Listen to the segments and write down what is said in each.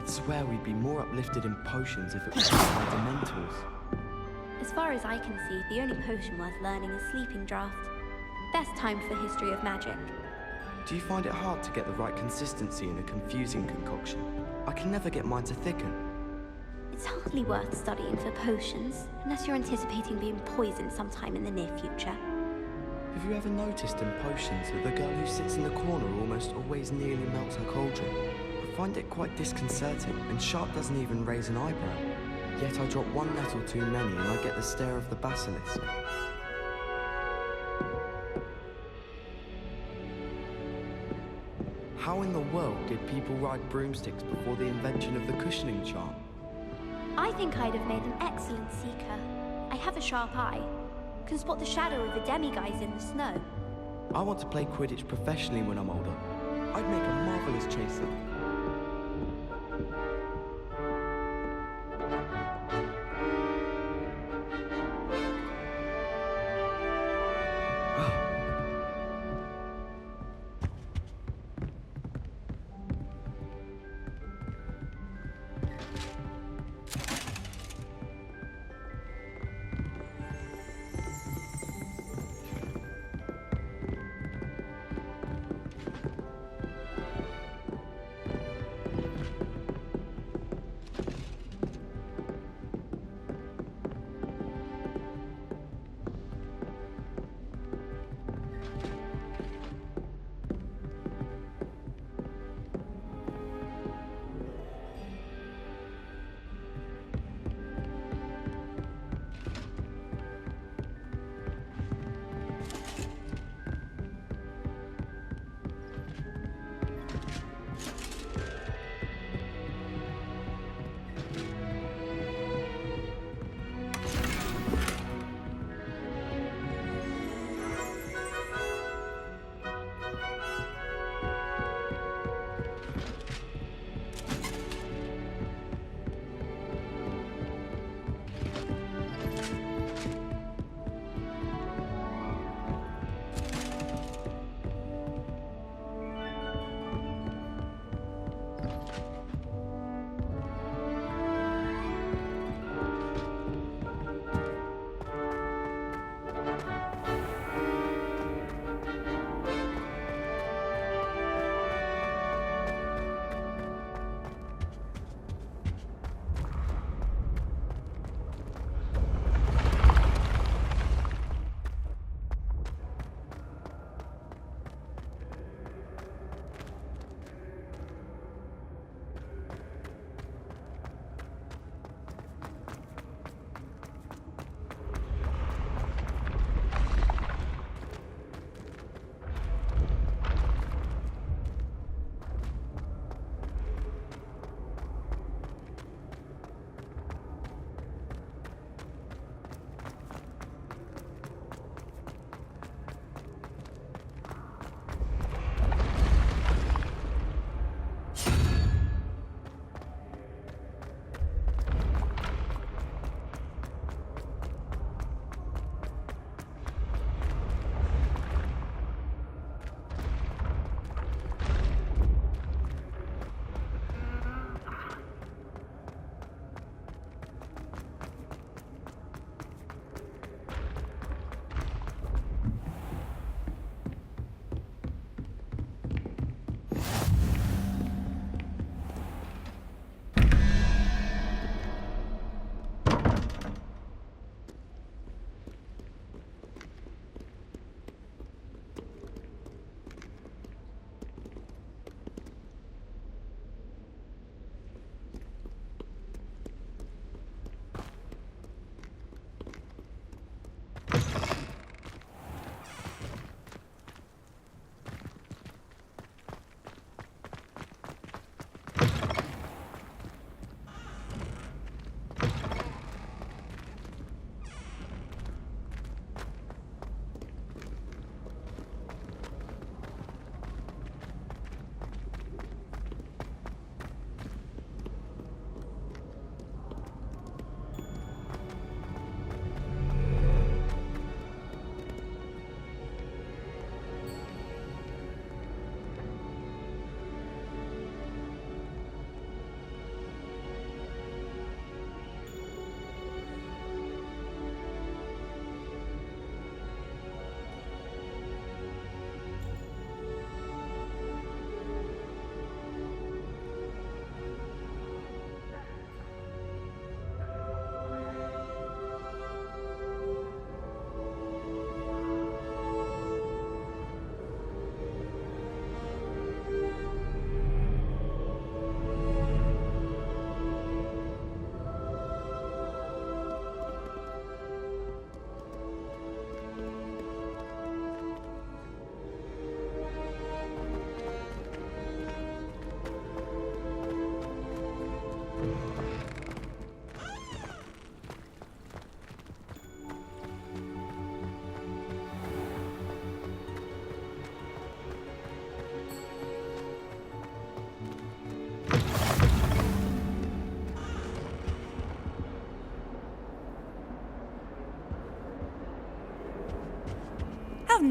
I'd swear we'd be more uplifted in potions if it was by Dementors. As far as I can see, the only potion worth learning is Sleeping Draught. Best timed for history of magic. Do you find it hard to get the right consistency in a confusing concoction? I can never get mine to thicken. It's hardly worth studying for potions, unless you're anticipating being poisoned sometime in the near future. Have you ever noticed in potions that the girl who sits in the corner almost always nearly melts her cauldron? I find it quite disconcerting, and Sharp doesn't even raise an eyebrow. Yet I drop one nettle too many and I get the stare of the basilisk. How in the world did people ride broomsticks before the invention of the cushioning charm? I think I'd have made an excellent seeker. I have a sharp eye. Can spot the shadow of the demiguise in the snow. I want to play Quidditch professionally when I'm older. I'd make a marvellous chaser.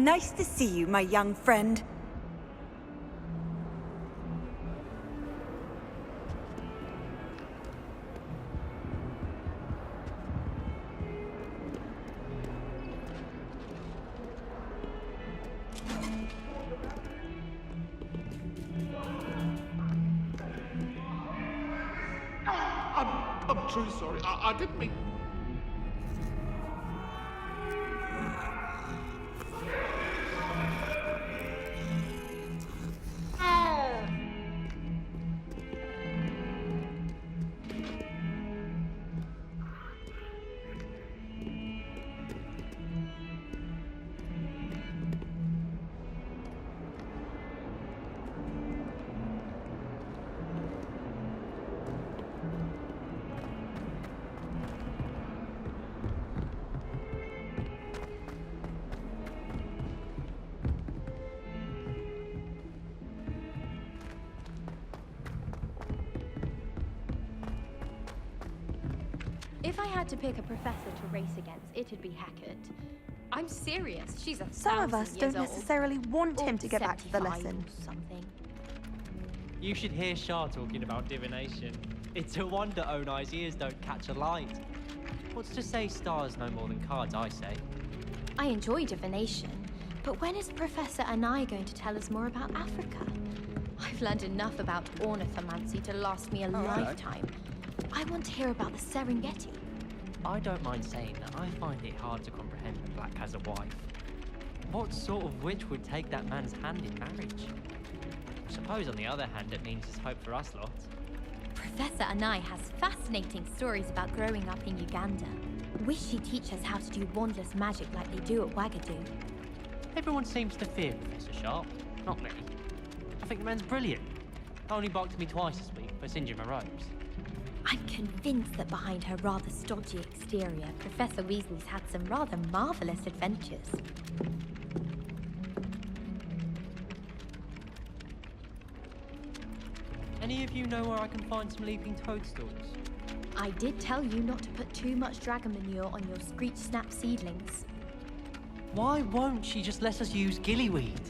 Nice to see you, my young friend. I'm truly sorry. I didn't mean... If I had to pick a professor to race against, it'd be Hackett. I'm serious. She's a Some of us don't necessarily want Or him to get back to the 75 lesson. or something. You should hear Shah talking about divination. It's a wonder Onai's ears don't catch a light. What's to say stars know more than cards, I say. I enjoy divination, but when is Professor Onai going to tell us more about Africa? I've learned enough about ornithomancy to last me a lifetime. I want to hear about the Serengeti. I don't mind saying that I find it hard to comprehend that Black has a wife. What sort of witch would take that man's hand in marriage? I suppose on the other hand it means there's hope for us lot. Professor Onai has fascinating stories about growing up in Uganda. Wish she'd teach us how to do wandless magic like they do at Wagadu. Everyone seems to fear Professor Sharp. Not me. I think the man's brilliant. Only barked at me twice this week for singeing my robes. I'm convinced that behind her rather stodgy exterior, Professor Weasley's had some rather marvelous adventures. Any of you know where I can find some leaping toadstools? I did tell you not to put too much dragon manure on your Screech Snap seedlings. Why won't she just let us use gillyweed?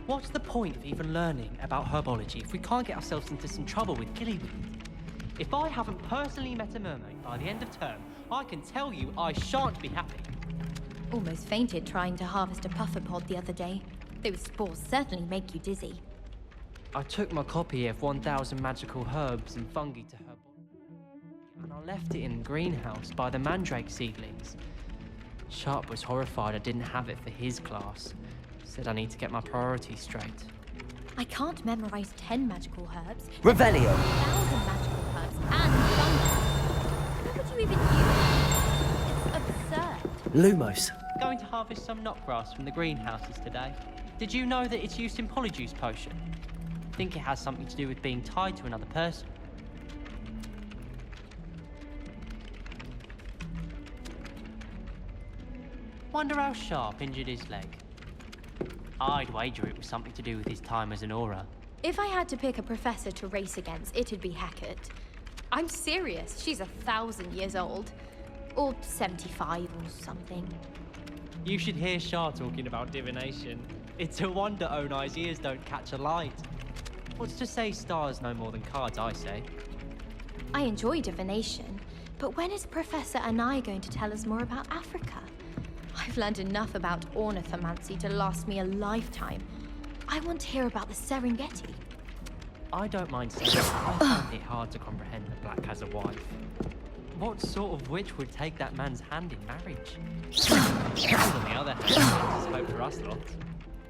What's the point of even learning about herbology if we can't get ourselves into some trouble with gillyweed? If I haven't personally met a mermaid by the end of term, I can tell you I shan't be happy. Almost fainted trying to harvest a puffer pod the other day. Those spores certainly make you dizzy. I took my copy of 1000 Magical Herbs and Fungi to her and I left it in the greenhouse by the mandrake seedlings. Sharp was horrified I didn't have it for his class. Said I need to get my priorities straight. I can't memorize 10 magical herbs, Revelio. 1,000 magical herbs, and fungi. What would you even use? It's absurd. Lumos. Going to harvest some knotgrass from the greenhouses today. Did you know that it's used in Polyjuice Potion? I think it has something to do with being tied to another person. Wonder how Sharp injured his leg. I'd wager it was something to do with his time as an aura. If I had to pick a professor to race against, it'd be Hackett. I'm serious. She's 1,000 years old. Or 75 or something. You should hear Shah talking about divination. It's a wonder Onai's ears don't catch a light. What's to say stars know more than cards, I say. I enjoy divination, but when is Professor Onai going to tell us more about Africa? I've learned enough about ornithomancy to last me a lifetime. I want to hear about the Serengeti. I don't mind saying that I find it hard to comprehend that Black has a wife. What sort of witch would take that man's hand in marriage? On the other hand, there's hope for us lot.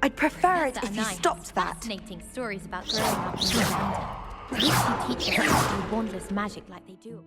I'd prefer it Professor if you Onai has stopped that. fascinating stories about growing up in Uganda. Wish he'd teach us how to do wandless magic like they do.